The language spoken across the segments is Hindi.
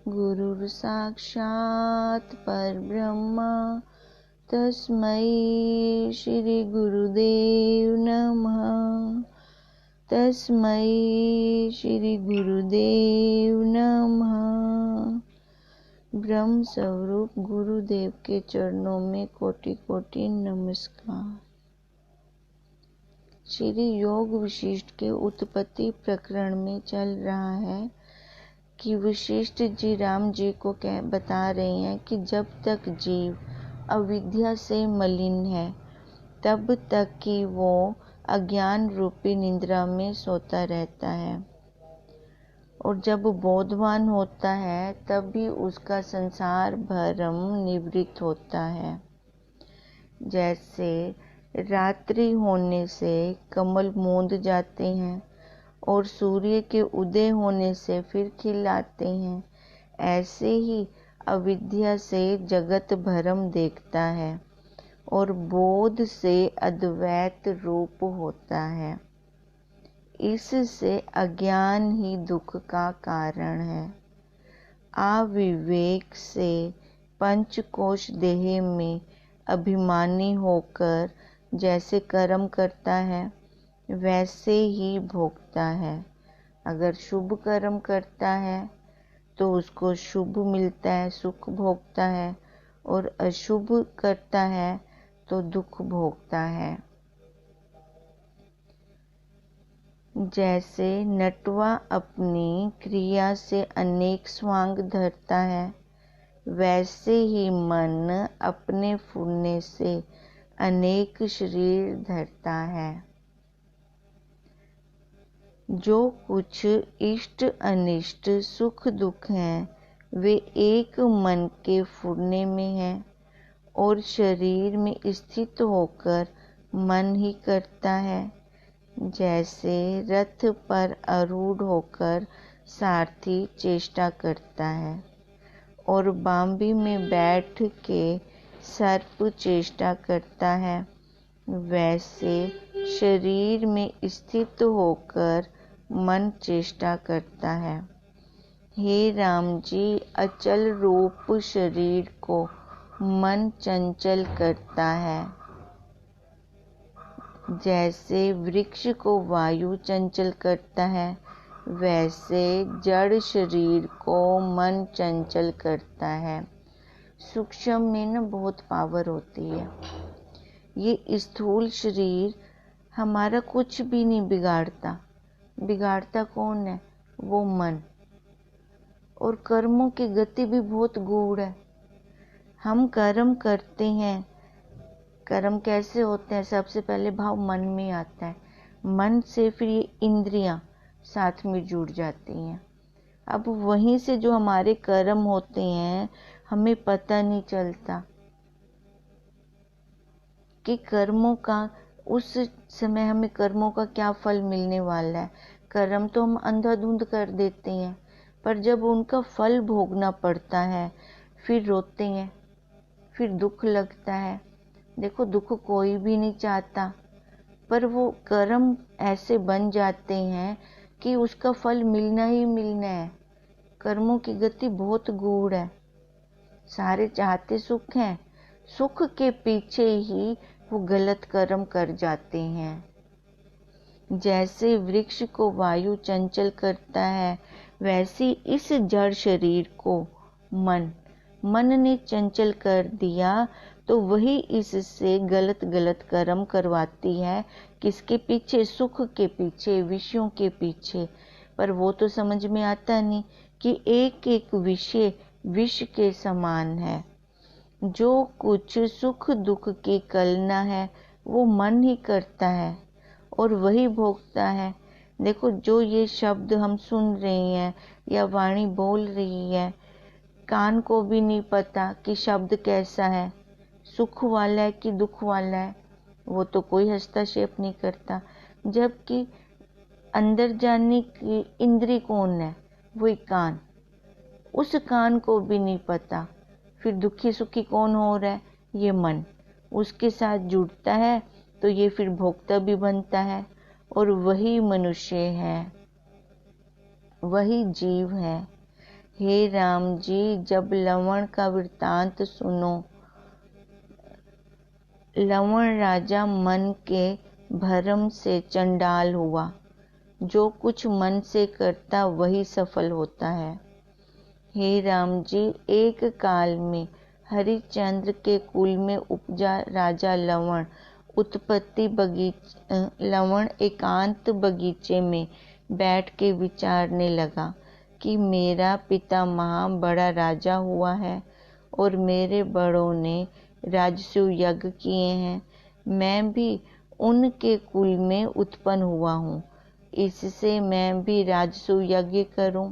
गुरुर् साक्षात् परब्रह्म तस्मै श्री गुरुदेव नमः। तस्मै श्री गुरुदेव नमः। ब्रह्म स्वरूप गुरुदेव के चरणों में कोटि कोटि नमस्कार। श्री योग वशिष्ठ के उत्पत्ति प्रकरण में चल रहा है कि वशिष्ठ जी राम जी को बता रहे हैं कि जब तक जीव अविद्या से मलिन है तब तक कि वो अज्ञान रूपी निद्रा में सोता रहता है, और जब बोधवान होता है तब भी उसका संसार भरम निवृत्त होता है। जैसे रात्रि होने से कमल मूंद जाते हैं और सूर्य के उदय होने से फिर खिल आते हैं, ऐसे ही अविद्या से जगत भरम देखता है और बोध से अद्वैत रूप होता है। इससे अज्ञान ही दुख का कारण है। अविवेक से पंचकोश देह में अभिमानी होकर जैसे कर्म करता है वैसे ही भोगता है। अगर शुभ कर्म करता है तो उसको शुभ मिलता है, सुख भोगता है, और अशुभ करता है तो दुख भोगता है। जैसे नटवा अपनी क्रिया से अनेक स्वांग धरता है, वैसे ही मन अपने फूलने से अनेक शरीर धरता है। जो कुछ इष्ट अनिष्ट सुख दुख हैं वे एक मन के फुरने में हैं, और शरीर में स्थित होकर मन ही करता है। जैसे रथ पर आरूढ़ होकर सारथी चेष्टा करता है और बांबी में बैठ के सर्प चेष्टा करता है, वैसे शरीर में स्थित होकर मन चेष्टा करता है। हे राम जी, अचल रूप शरीर को मन चंचल करता है। जैसे वृक्ष को वायु चंचल करता है, वैसे जड़ शरीर को मन चंचल करता है। सूक्ष्म में न बहुत पावर होती है। ये स्थूल शरीर हमारा कुछ भी नहीं बिगाड़ता। बिगाड़ता कौन है? वो मन। और कर्मों की गति भी बहुत गूढ़ है। हम कर्म करते हैं। कर्म कैसे होते हैं? सबसे पहले भाव मन में आता है। मन से फिर ये इंद्रियां साथ में जुड़ जाती हैं। अब वहीं से जो हमारे कर्म होते हैं हमें पता नहीं चलता कि कर्मों का उस समय हमें कर्मों का क्या फल मिलने वाला है। कर्म तो हम अंधाधुंध कर देते हैं, पर जब उनका फल भोगना पड़ता है फिर रोते हैं, फिर दुख लगता है। देखो, दुख कोई भी नहीं चाहता, पर वो कर्म ऐसे बन जाते हैं कि उसका फल मिलना ही मिलना है। कर्मों की गति बहुत गूढ़ है। सारे चाहते सुख हैं, सुख के पीछे ही वो गलत कर्म कर जाते हैं। जैसे वृक्ष को वायु चंचल करता है, वैसे इस जड़ शरीर को मन ने चंचल कर दिया, तो वही इससे गलत गलत कर्म करवाती है। किसके पीछे? सुख के पीछे, विषयों के पीछे। पर वो तो समझ में आता नहीं कि एक एक विषय विष के समान है। जो कुछ सुख दुख की कलना है वो मन ही करता है और वही भोगता है। देखो, जो ये शब्द हम सुन रहे हैं या वाणी बोल रही है, कान को भी नहीं पता कि शब्द कैसा है, सुख वाला है कि दुख वाला है। वो तो कोई हस्तक्षेप नहीं करता। जबकि अंदर जानने की इंद्री कौन है? वही कान। उस कान को भी नहीं पता। फिर दुखी सुखी कौन हो रहा है? ये मन। उसके साथ जुड़ता है तो ये फिर भोक्ता भी बनता है, और वही मनुष्य है, वही जीव है। हे राम जी, जब लवण का वृत्तांत सुनो। लवण राजा मन के भरम से चंडाल हुआ। जो कुछ मन से करता वही सफल होता है। हे राम जी, एक काल में हरिश्चंद्र के कुल में उपजा राजा लवण लवण एकांत बगीचे में बैठ के विचारने लगा कि मेरा पितामह बड़ा राजा हुआ है और मेरे बड़ों ने राजसूय यज्ञ किए हैं। मैं भी उनके कुल में उत्पन्न हुआ हूँ, इससे मैं भी राजसूय यज्ञ करूं।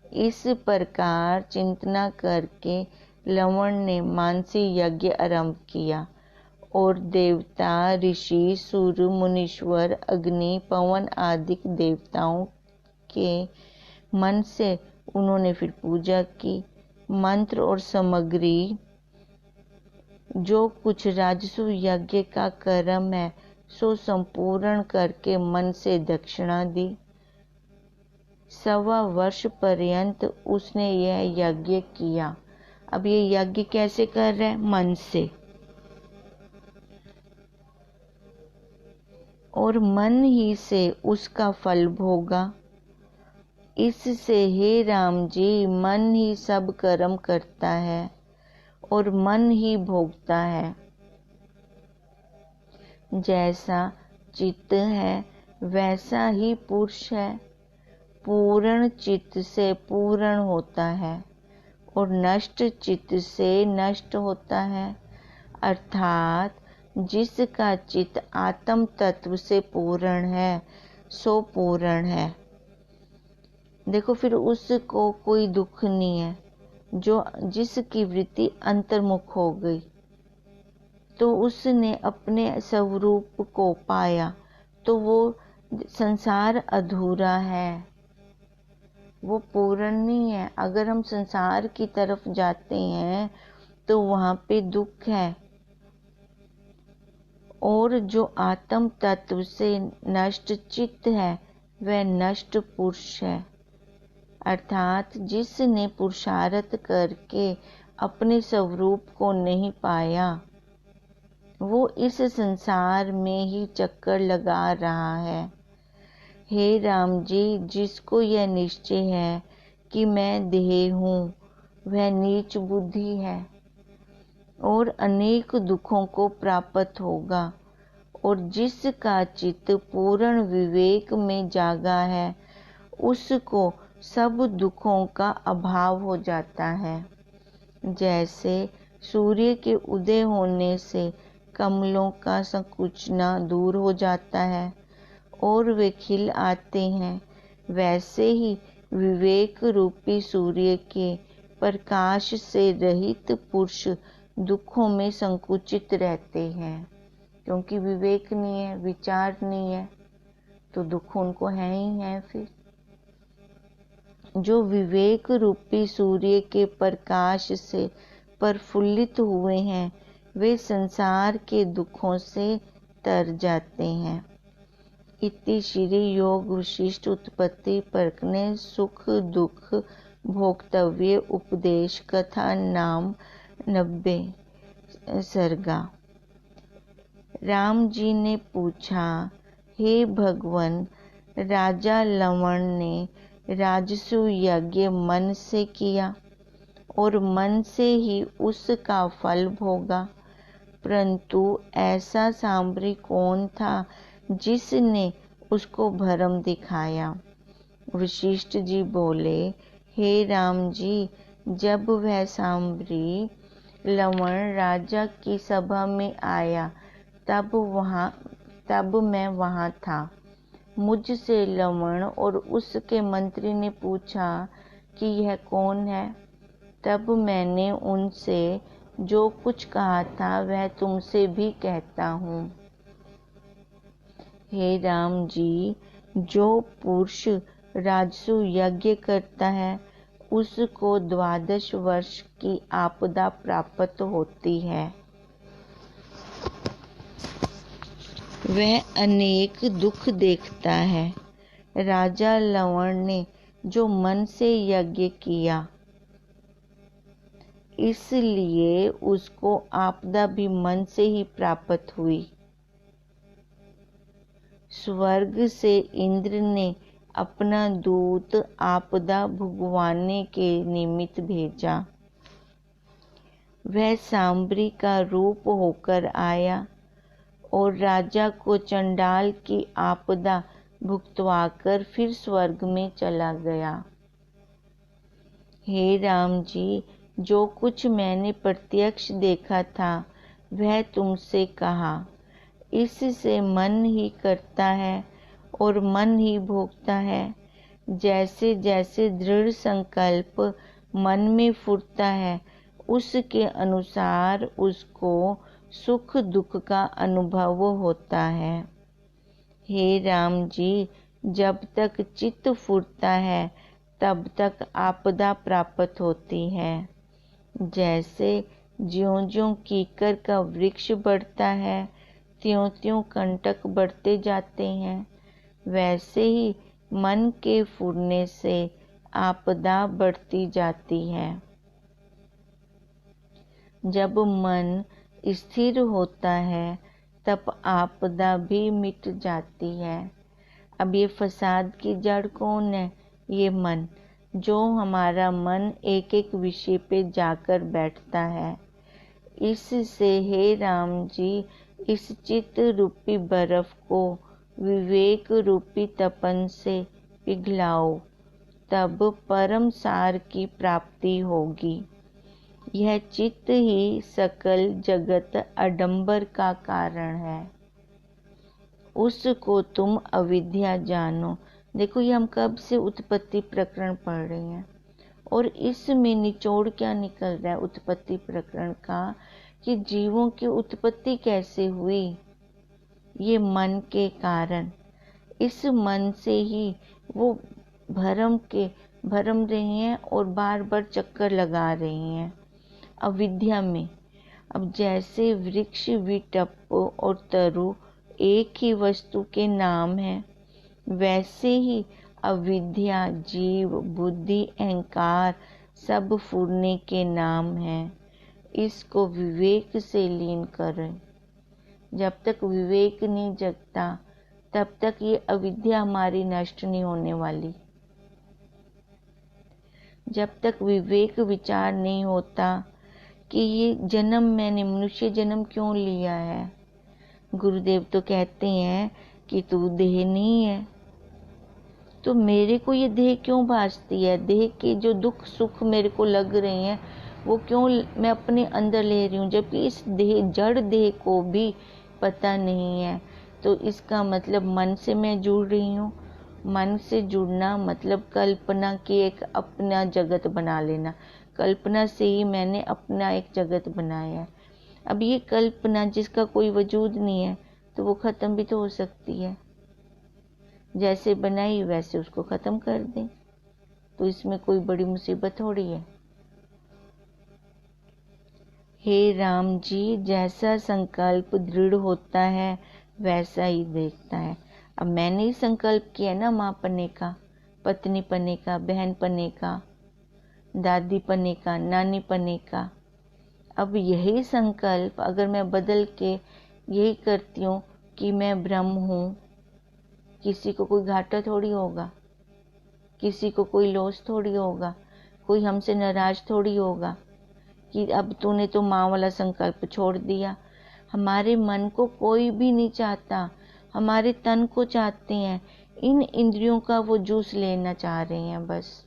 इस प्रकार चिंतना करके लवण ने मानसी यज्ञ आरंभ किया और देवता, ऋषि, सूर्य, मुनीश्वर, अग्नि, पवन आदि देवताओं के मन से उन्होंने फिर पूजा की। मंत्र और सामग्री जो कुछ राजसूय यज्ञ का कर्म है सो संपूर्ण करके मन से दक्षिणा दी। 1.25 वर्ष पर्यंत उसने यह यज्ञ किया। अब ये यज्ञ कैसे कर रहा है? मन से। और मन ही से उसका फल भोगा। इससे हे राम जी, मन ही सब कर्म करता है और मन ही भोगता है। जैसा चित्त है वैसा ही पुरुष है। पूर्ण चित्त से पूर्ण होता है और नष्ट चित्त से नष्ट होता है। अर्थात जिसका चित्त आत्म तत्व से पूर्ण है सो पूर्ण है। देखो, फिर उसको कोई दुख नहीं है। जिसकी वृत्ति अंतर्मुख हो गई तो उसने अपने स्वरूप को पाया, तो वो संसार अधूरा है, वो पूर्ण नहीं है। अगर हम संसार की तरफ जाते हैं तो वहाँ पे दुख है। और जो आत्म तत्व से नष्ट चित्त है वह नष्ट पुरुष है। अर्थात जिसने पुरुषार्थ करके अपने स्वरूप को नहीं पाया वो इस संसार में ही चक्कर लगा रहा है। हे राम जी, जिसको यह निश्चय है कि मैं देह हूँ वह नीच बुद्धि है और अनेक दुखों को प्राप्त होगा। और जिसका चित्त पूर्ण विवेक में जागा है उसको सब दुखों का अभाव हो जाता है। जैसे सूर्य के उदय होने से कमलों का संकुचना दूर हो जाता है और वे खिल आते हैं, वैसे ही विवेक रूपी सूर्य के प्रकाश से रहित पुरुष दुखों में संकुचित रहते हैं। क्योंकि विवेक नहीं है, विचार नहीं है, तो दुख उनको है ही है। फिर जो विवेक रूपी सूर्य के प्रकाश से प्रफुल्लित हुए हैं वे संसार के दुखों से तर जाते हैं। इति श्री योग विशिष्ट उत्पत्ति प्रकरणे सुख दुख भोक्तव्य उपदेश कथा नाम 90 सर्गा। राम जी ने पूछा, हे भगवन, राजा लवण ने राजसूय यज्ञ मन से किया और मन से ही उसका फल भोगा, परंतु ऐसा सांबरी कौन था जिसने उसको भरम दिखाया? वशिष्ठ जी बोले, हे राम जी, जब वह सांबरी लवण राजा की सभा में आया तब मैं वहाँ था। मुझसे लवण और उसके मंत्री ने पूछा कि यह कौन है। तब मैंने उनसे जो कुछ कहा था वह तुमसे भी कहता हूँ। हे राम जी, जो पुरुष राजसूय यज्ञ करता है उसको 12 वर्ष की आपदा प्राप्त होती है। वह अनेक दुख देखता है। राजा लवण ने जो मन से यज्ञ किया इसलिए उसको आपदा भी मन से ही प्राप्त हुई। स्वर्ग से इंद्र ने अपना दूत आपदा भुगवाने के निमित्त भेजा। वह सांबरी का रूप होकर आया और राजा को चंडाल की आपदा भुगतवाकर फिर स्वर्ग में चला गया। हे राम जी, जो कुछ मैंने प्रत्यक्ष देखा था वह तुमसे कहा। इससे मन ही करता है और मन ही भोगता है। जैसे जैसे दृढ़ संकल्प मन में फुरता है उसके अनुसार उसको सुख दुख का अनुभव होता है। हे राम जी, जब तक चित्त फुरता है तब तक आपदा प्राप्त होती है। जैसे ज्यों-ज्यों कीकर का वृक्ष बढ़ता है त्यों-त्यों कंटक बढ़ते जाते हैं, वैसे ही मन के फुरने से आपदा बढ़ती जाती है। जब मन स्थिर होता है तब आपदा भी मिट जाती है। अब ये फसाद की जड़ कौन है? ये मन, जो हमारा मन एक एक विषय पे जाकर बैठता है। इससे हे राम जी, इस चित्त रूपी बर्फ को विवेक रूपी तपन से पिघलाओ, तब परम सार की प्राप्ति होगी। यह चित्त ही सकल जगत आडंबर का कारण है। उसको तुम अविद्या जानो। देखो, ये हम कब से उत्पत्ति प्रकरण पढ़ रहे हैं और इसमें निचोड़ क्या निकल रहा है उत्पत्ति प्रकरण का, कि जीवों की उत्पत्ति कैसे हुई। ये मन के कारण, इस मन से ही वो भरम रही हैं और बार बार चक्कर लगा रही हैं अविद्या में। अब जैसे वृक्ष, विटप और तरु एक ही वस्तु के नाम हैं, वैसे ही अविद्या, जीव, बुद्धि, अहंकार सब फूरने के नाम हैं। इसको विवेक से लीन करें। जब तक विवेक नहीं जगता तब तक ये अविद्या हमारी नष्ट नहीं होने वाली। जब तक विवेक विचार नहीं होता कि ये जन्म मैंने मनुष्य जन्म क्यों लिया है। गुरुदेव तो कहते हैं कि तू देह नहीं है, तो मेरे को ये देह क्यों भासती है। देह के जो दुख सुख मेरे को लग रहे हैं वो क्यों मैं अपने अंदर ले रही हूँ, जबकि इस देह, जड़ देह को भी पता नहीं है। तो इसका मतलब मन से मैं जुड़ रही हूँ। मन से जुड़ना मतलब कल्पना की एक अपना जगत बना लेना। कल्पना से ही मैंने अपना एक जगत बनाया है। अब ये कल्पना जिसका कोई वजूद नहीं है तो वो खत्म भी तो हो सकती है। जैसे बनाई वैसे उसको खत्म कर दें, तो इसमें कोई बड़ी मुसीबत थोड़ी है। हे राम जी, जैसा संकल्प दृढ़ होता है वैसा ही देखता है। अब मैंने ही संकल्प किया ना, माँ पने का, पत्नी पने का, बहन पने का, दादी पने का, नानी पने का। अब यही संकल्प अगर मैं बदल के यही करती हूँ कि मैं ब्रह्म हूँ, किसी को कोई घाटा थोड़ी होगा, किसी को कोई लॉस थोड़ी होगा, कोई हमसे नाराज थोड़ी होगा कि अब तूने तो माँ वाला संकल्प छोड़ दिया। हमारे मन को कोई भी नहीं चाहता, हमारे तन को चाहते हैं। इन इंद्रियों का वो जूस लेना चाह रहे हैं बस।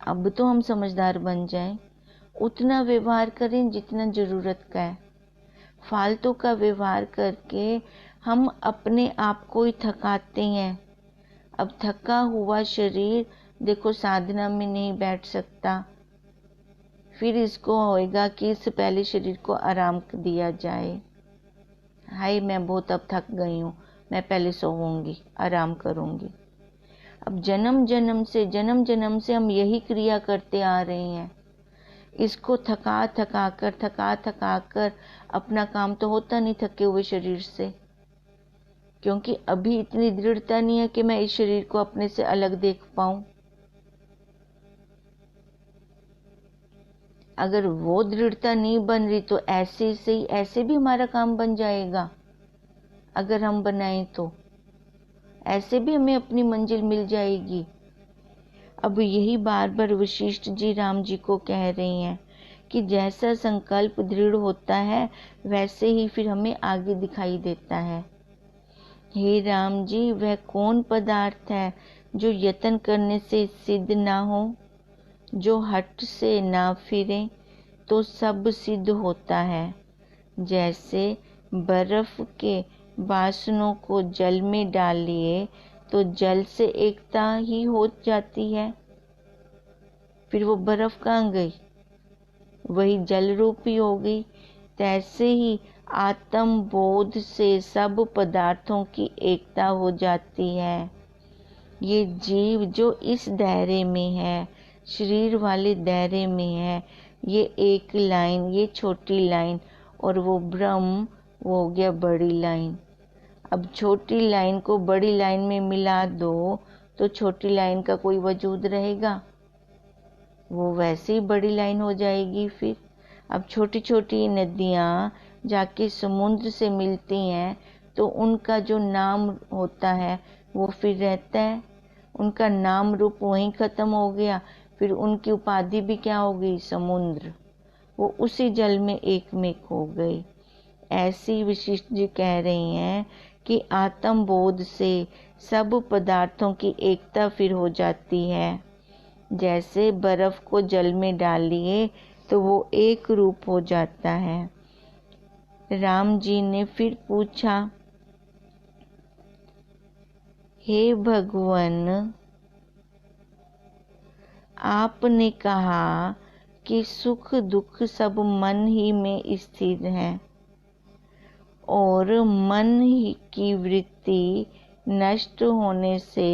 अब तो हम समझदार बन जाएं, उतना व्यवहार करें जितना जरूरत का है। फालतू का व्यवहार करके हम अपने आप को ही थकाते हैं। अब थका हुआ शरीर देखो साधना में नहीं बैठ सकता, फिर इसको होएगा कि इससे पहले शरीर को आराम दिया जाए। हाय मैं बहुत अब थक गई हूँ, मैं पहले सोऊंगी, आराम करूंगी। अब जन्म जन्म से हम यही क्रिया करते आ रहे हैं। इसको थका थका कर अपना काम तो होता नहीं थके हुए शरीर से, क्योंकि अभी इतनी दृढ़ता नहीं है कि मैं इस शरीर को अपने से अलग देख पाऊं। अगर वो दृढ़ता नहीं बन रही तो ऐसे से ही ऐसे भी हमारा काम बन जाएगा। अगर हम बनाएं तो ऐसे भी हमें अपनी मंजिल मिल जाएगी। अब यही बार बार वशिष्ठ जी राम जी को कह रही हैं कि जैसा संकल्प दृढ़ होता है वैसे ही फिर हमें आगे दिखाई देता है। हे राम जी, वह कौन पदार्थ है जो यत्न करने से सिद्ध ना हो, जो हट से ना फिरे तो सब सिद्ध होता है। जैसे बर्फ के बासनों को जल में डालिए तो जल से एकता ही हो जाती है, फिर वो बर्फ कहाँ गई, वही जल रूप ही हो गई। तैसे ही आत्म बोध से सब पदार्थों की एकता हो जाती है। ये जीव जो इस दायरे में है, शरीर वाले दायरे में है, ये एक लाइन, ये छोटी लाइन, और वो ब्रह्म, वो हो गया बड़ी लाइन। अब छोटी लाइन को बड़ी लाइन में मिला दो तो छोटी लाइन का कोई वजूद रहेगा, वो वैसे ही बड़ी लाइन हो जाएगी। फिर अब छोटी छोटी नदियाँ जाके समुद्र से मिलती हैं तो उनका जो नाम होता है वो फिर रहता है, उनका नाम रूप वहीं खत्म हो गया, फिर उनकी उपाधि भी क्या हो गई, समुद्र, वो उसी जल में एक में खो गई। ऐसी वशिष्ठ जी कह रही हैं कि आत्म बोध से सब पदार्थों की एकता फिर हो जाती है। जैसे बर्फ को जल में डालिए तो वो एक रूप हो जाता है। राम जी ने फिर पूछा, हे भगवान, आपने कहा कि सुख दुख सब मन ही में स्थित है और मन ही की वृत्ति नष्ट होने से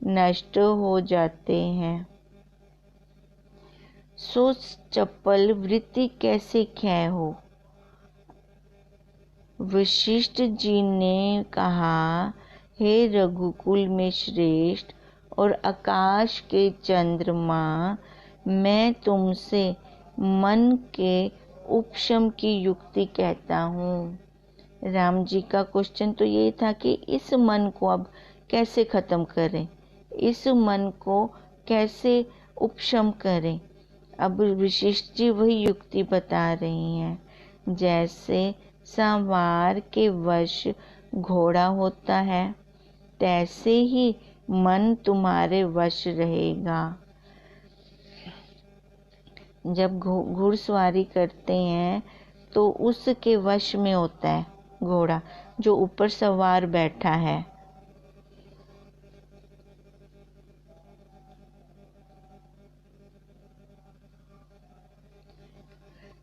नष्ट हो जाते हैं। सो चपल वृत्ति कैसे क्षय हो। वशिष्ठ जी ने कहा, हे रघुकुल में श्रेष्ठ और आकाश के चंद्रमा, मैं तुमसे मन के उपशम की युक्ति कहता हूँ। राम जी का क्वेश्चन तो ये था कि इस मन को अब कैसे खत्म करें, इस मन को कैसे उपशम करें। अब वशिष्ठ जी वही युक्ति बता रही हैं। जैसे सवार के वश घोड़ा होता है, तैसे ही मन तुम्हारे वश रहेगा। जब घुड़सवारी करते हैं तो उसके वश में होता है घोड़ा, जो ऊपर सवार बैठा है।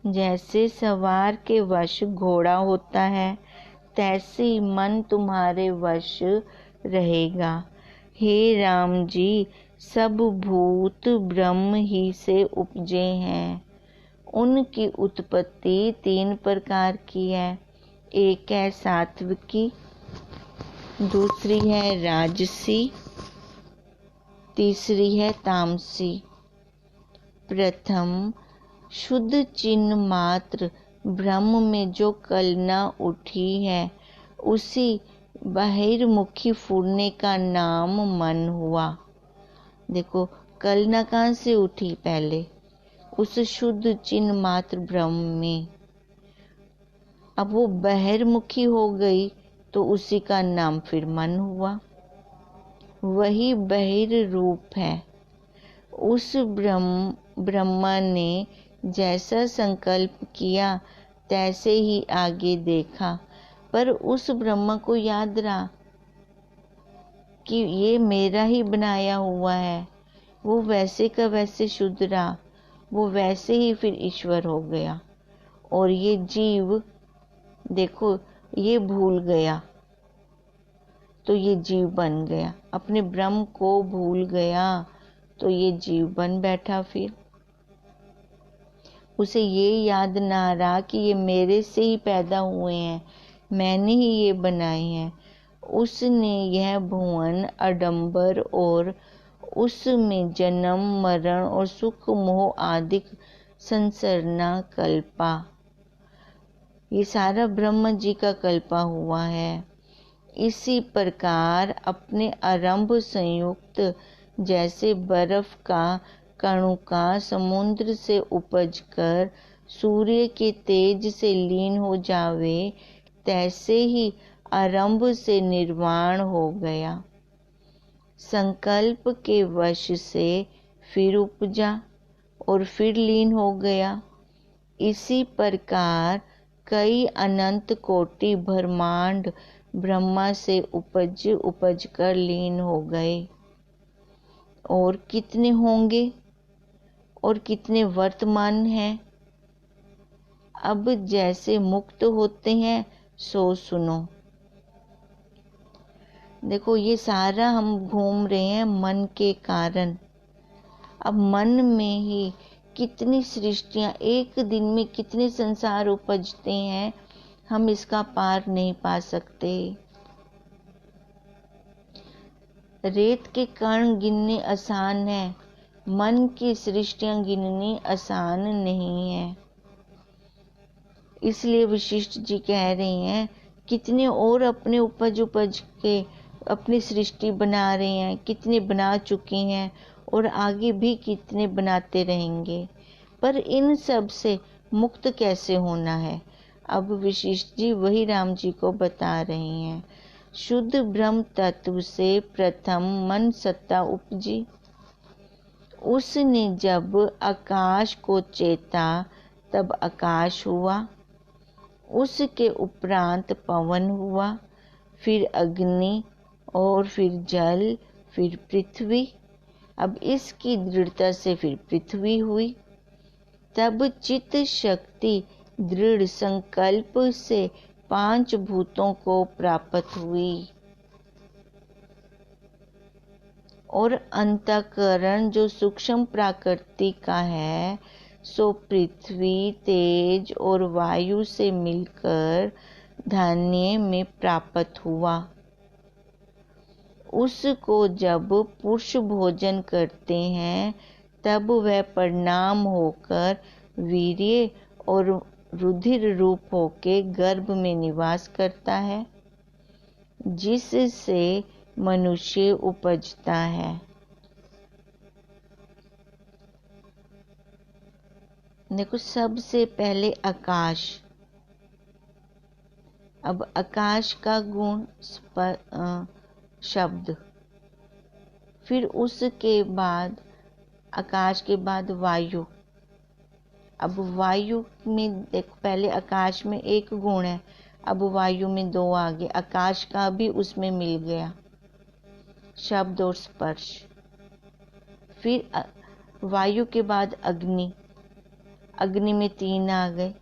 जैसे सवार के वश घोड़ा होता है, तैसे ही मन तुम्हारे वश रहेगा। हे राम जी, सब भूत ब्रह्म ही से उपजे हैं। उनकी उत्पत्ति 3 प्रकार की है। एक है सात्विकी, दूसरी है राजसी, तीसरी है तामसी। प्रथम शुद्ध चिन्ह मात्र ब्रह्म में जो कलना उठी है, उसी बहिर्मुखी फूरने का नाम मन हुआ। देखो कलना कहाँ से उठी, पहले उस शुद्ध चिन्ह मात्र ब्रह्म में, अब वो बहिर्मुखी हो गई तो उसी का नाम फिर मन हुआ। वही बहिर रूप है। उस ब्रह्मा ने जैसा संकल्प किया तैसे ही आगे देखा, पर उस ब्रह्मा को याद रहा कि ये मेरा ही बनाया हुआ है। वो वैसे का वैसे शुद्ध रहा, वो वैसे ही फिर ईश्वर हो गया। और ये जीव देखो, ये भूल गया तो ये जीव बन गया, अपने ब्रह्म को भूल गया तो ये जीव बन बैठा। फिर उसे ये याद ना रहा कि ये मेरे से ही पैदा हुए हैं, मैंने ही ये बनाए हैं। उसने यह भुवन आडंबर और उसमें जन्म मरण और सुख मोह आदि संसरना कल्पा। ये सारा ब्रह्म जी का कल्पा हुआ है। इसी प्रकार अपने आरंभ संयुक्त जैसे बर्फ का कणुका समुद्र से उपज कर सूर्य के तेज से लीन हो जावे, तैसे ही आरंभ से निर्वाण हो गया। संकल्प के वश से फिर उपजा और फिर लीन हो गया। इसी प्रकार कई अनंत कोटि ब्रह्मांड ब्रह्मा से उपज कर लीन हो गए। और कितने होंगे और कितने वर्तमान हैं। अब जैसे मुक्त होते हैं सो सुनो। देखो ये सारा हम घूम रहे हैं मन के कारण। अब मन में ही कितनी सृष्टियां, एक दिन में कितने संसार उपजते हैं, हम इसका पार नहीं पा सकते। रेत के कण गिनने आसान है, मन की सृष्टियां गिननी आसान नहीं है। इसलिए वशिष्ठ जी कह रहे हैं कितने और अपने उपज के अपनी सृष्टि बना रहे हैं, कितने बना चुके हैं और आगे भी कितने बनाते रहेंगे। पर इन सब से मुक्त कैसे होना है? अब वशिष्ठ जी वही राम जी को बता रहे हैं। शुद्ध ब्रह्म तत्व से प्रथम मन सत्ता उपजी। उसने जब आकाश को चेता तब आकाश हुआ। उसके उपरांत पवन हुआ, फिर अग्नि और फिर जल, फिर पृथ्वी। अब इसकी दृढ़ता से फिर पृथ्वी हुई। तब चित्त शक्ति दृढ़ संकल्प से 5 भूतों को प्राप्त हुई और अंतःकरण जो सूक्ष्म प्रकृति का है सो पृथ्वी, तेज और वायु से मिलकर धान्य में प्राप्त हुआ। उसको जब पुरुष भोजन करते हैं तब वह परिणाम होकर वीर्य और रुधिर रूप होके गर्भ में निवास करता है, जिससे मनुष्य उपजता है। देखो सबसे पहले आकाश। अब आकाश का गुण शब्द, फिर उसके बाद आकाश के बाद वायु। अब वायु में देखो पहले आकाश में 1 गुण है, अब वायु में 2 आ गए, आकाश का भी उसमें मिल गया शब्द और स्पर्श। फिर वायु के बाद अग्नि, अग्नि में 3 आ गए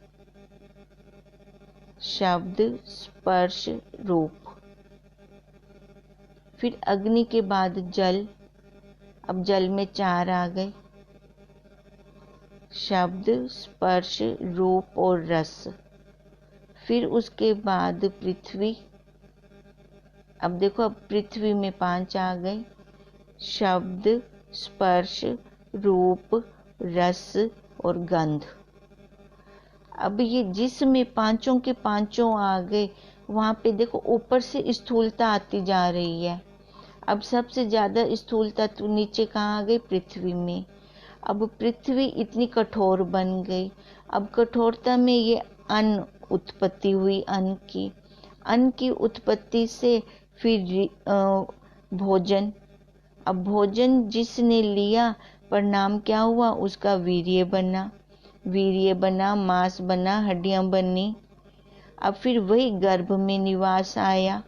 शब्द, स्पर्श, रूप। फिर अग्नि के बाद जल, अब जल में 4 आ गए शब्द, स्पर्श, रूप और रस। फिर उसके बाद पृथ्वी। अब देखो अब पृथ्वी में 5 आ गए शब्द, स्पर्श, रूप, रस और गंध। अब ये जिसमें 5 के 5 आ गए, वहां पे देखो ऊपर से स्थूलता आती जा रही है। अब सबसे ज्यादा स्थूलता तो नीचे कहाँ आ गई? पृथ्वी में। अब पृथ्वी इतनी कठोर बन गई। अब कठोरता में ये अन्न उत्पत्ति हुई, अन्न की उत्पत्ति से फिर भोजन। अब भोजन जिसने लिया परिणाम क्या हुआ? उसका वीर्य बना, मांस बना, हड्डियां बनी। अब फिर वही गर्भ में निवास आया।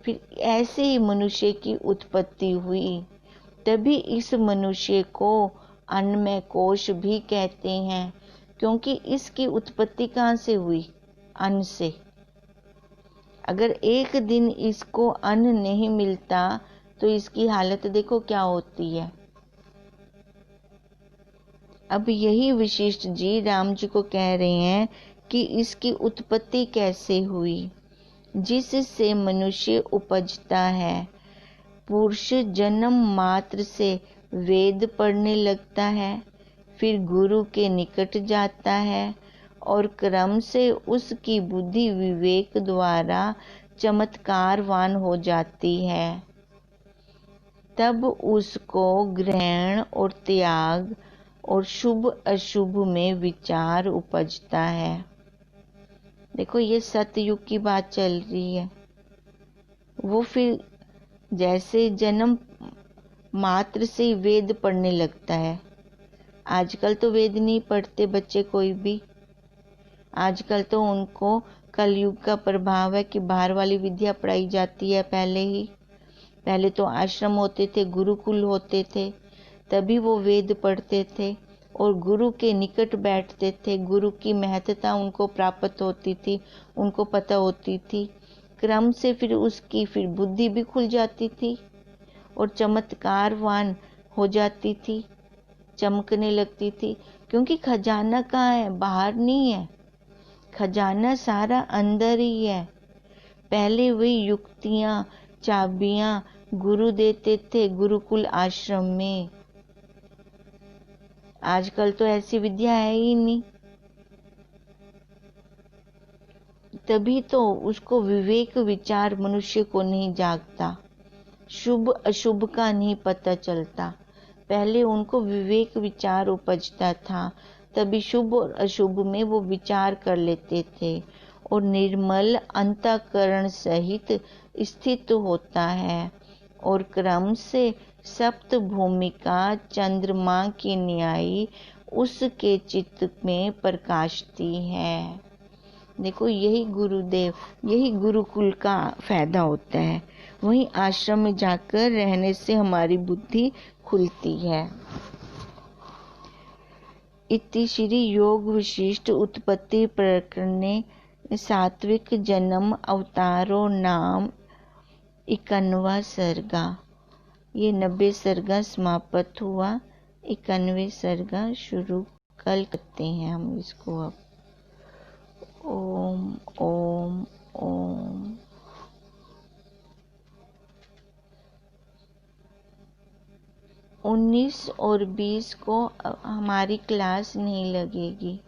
फिर ऐसे ही मनुष्य की उत्पत्ति हुई। तभी इस मनुष्य को अन्नमय कोश भी कहते हैं, क्योंकि इसकी उत्पत्ति कहाँ से हुई? अन्न से। अगर एक दिन इसको अन्न नहीं मिलता तो इसकी हालत देखो क्या होती है। अब यही वशिष्ठ जी राम जी को कह रहे हैं कि इसकी उत्पत्ति कैसे हुई, जिससे मनुष्य उपजता है। पुरुष जन्म मात्र से वेद पढ़ने लगता है, फिर गुरु के निकट जाता है और क्रम से उसकी बुद्धि विवेक द्वारा चमत्कारवान हो जाती है। तब उसको ग्रहण और त्याग और शुभ अशुभ में विचार उपजता है। देखो, ये सतयुग की बात चल रही है। वो फिर जैसे जन्म मात्र से ही वेद पढ़ने लगता है। आजकल तो वेद नहीं पढ़ते बच्चे कोई भी। आजकल तो उनको कलयुग का प्रभाव है कि बाहर वाली विद्या पढ़ाई जाती है। पहले तो आश्रम होते थे, गुरुकुल होते थे, तभी वो वेद पढ़ते थे और गुरु के निकट बैठते थे। गुरु की महत्ता उनको प्राप्त होती थी, उनको पता होती थी। क्रम से फिर उसकी बुद्धि भी खुल जाती थी और चमत्कारवान हो जाती थी, चमकने लगती थी। क्योंकि खजाना कहाँ है? बाहर नहीं है, खजाना सारा अंदर ही है। पहले वही युक्तियाँ, चाबियाँ गुरु देते थे गुरुकुल आश्रम में। आजकल तो ऐसी विद्या है ही नहीं। तभी तो उसको विवेक विचार मनुष्य को नहीं जागता, शुभ अशुभ का नहीं पता चलता। पहले उनको विवेक विचार उपजता था, तभी शुभ और अशुभ में वो विचार कर लेते थे और निर्मल अंतःकरण सहित स्थित होता है और क्रम से सप्त भूमिका चंद्रमा की न्यायी उसके चित्त में प्रकाशती है। देखो, यही गुरुकुल का फायदा होता है। वहीं आश्रम में जाकर रहने से हमारी बुद्धि खुलती है। इति श्री योग विशिष्ट उत्पत्ति प्रकरणे सात्विक जन्म अवतारो नाम 91वां सर्गा। ये 90 सर्गा समाप्त हुआ। 91वें सर्गा शुरू कल करते हैं हम इसको। अब ओम ओम ओम। 19 और 20 को हमारी क्लास नहीं लगेगी।